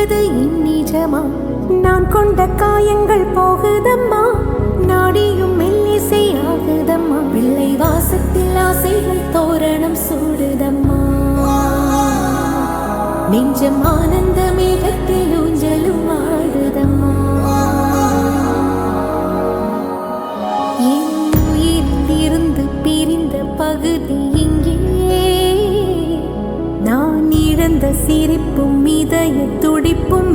தோன்றுது இந்நிஜமா? நான் கொண்ட காயங்கள் போகுதம்மா, நாடியும் மெல்லிசை ஆகுதம்மா. பிள்ளை வாசத்தில் ஆசைகள் தோரணம் சூடுதம்மா. நெஞ்சம் ஆனந்த மேகத்தில் ஊஞ்சலும் ஆடுதம்மா. என் உயிரிலிருந்து பிரிந்த பகுதி இங்கே, நான் இழந்த சிரிப்பும் இதய துடிப்பும்